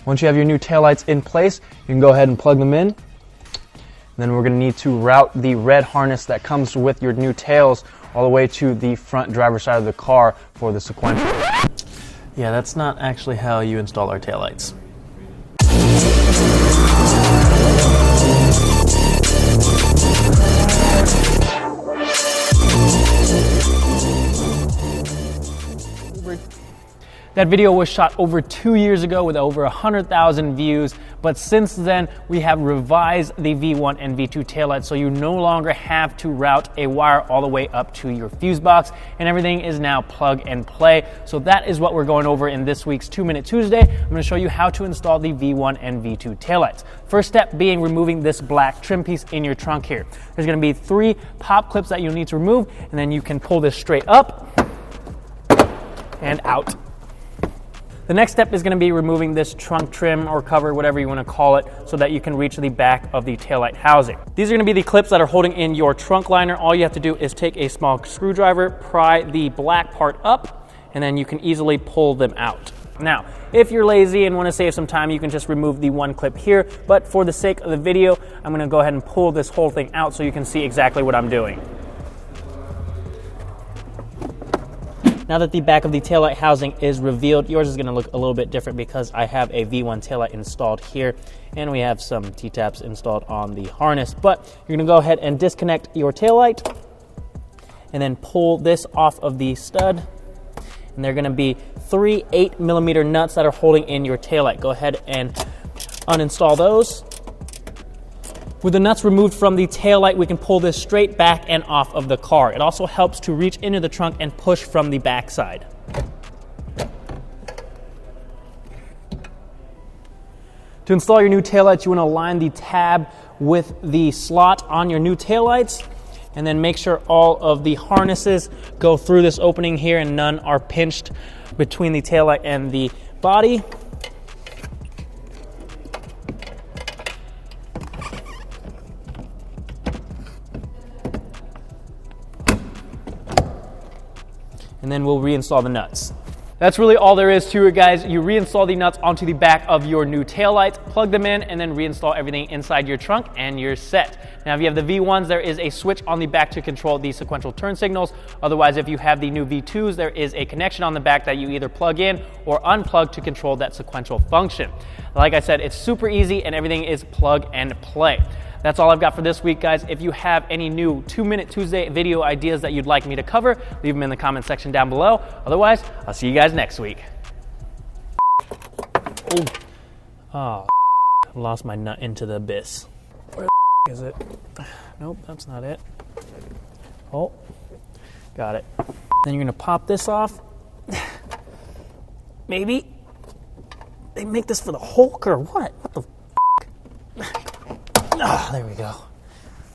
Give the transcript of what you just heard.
Once you have your new taillights in place, you can go ahead and plug them in. Then we're going to need to route the red harness that comes with your new tails all the way to the front driver's side of the car for the sequential. Yeah, that's not actually how you install our taillights. That video was shot over 2 years ago with over 100,000 views, but since then we have revised the V1 and V2 taillights, so you no longer have to route a wire all the way up to your fuse box, and everything is now plug and play. So that is what we're going over in this week's 2-Minute Tuesday. I'm going to show you how to install the V1 and V2 taillights. First step being removing this black trim piece in your trunk here. There's going to be 3 pop clips that you'll need to remove, and then you can pull this straight up and out. The next step is going to be removing this trunk trim or cover, whatever you want to call it, so that you can reach the back of the taillight housing. These are going to be the clips that are holding in your trunk liner. All you have to do is take a small screwdriver, pry the black part up, and then you can easily pull them out. Now, if you're lazy and want to save some time, you can just remove the one clip here, but for the sake of the video, I'm going to go ahead and pull this whole thing out so you can see exactly what I'm doing. Now that the back of the taillight housing is revealed, yours is going to look a little bit different because I have a V1 taillight installed here, and we have some T-taps installed on the harness. But you're going to go ahead and disconnect your taillight, and then pull this off of the stud. And they're going to be 3 8mm nuts that are holding in your taillight. Go ahead and uninstall those. With the nuts removed from the taillight, we can pull this straight back and off of the car. It also helps to reach into the trunk and push from the backside. To install your new taillights, you want to align the tab with the slot on your new taillights, and then make sure all of the harnesses go through this opening here and none are pinched between the taillight and the body. And then we'll reinstall the nuts. That's really all there is to it, guys. You reinstall the nuts onto the back of your new taillights, plug them in, and then reinstall everything inside your trunk, and you're set. Now, if you have the V1s, there is a switch on the back to control the sequential turn signals. Otherwise, if you have the new V2s, there is a connection on the back that you either plug in or unplug to control that sequential function. Like I said, it's super easy, and everything is plug and play. That's all I've got for this week, guys. If you have any new 2-Minute Tuesday video ideas that you'd like me to cover, leave them in the comment section down below. Otherwise, I'll see you guys next week. Oh, lost my nut into the abyss. Where the is it? Nope, that's not it. Oh, got it. Then you're gonna pop this off. Maybe they make this for the Hulk or what? What the? Ah, there we go.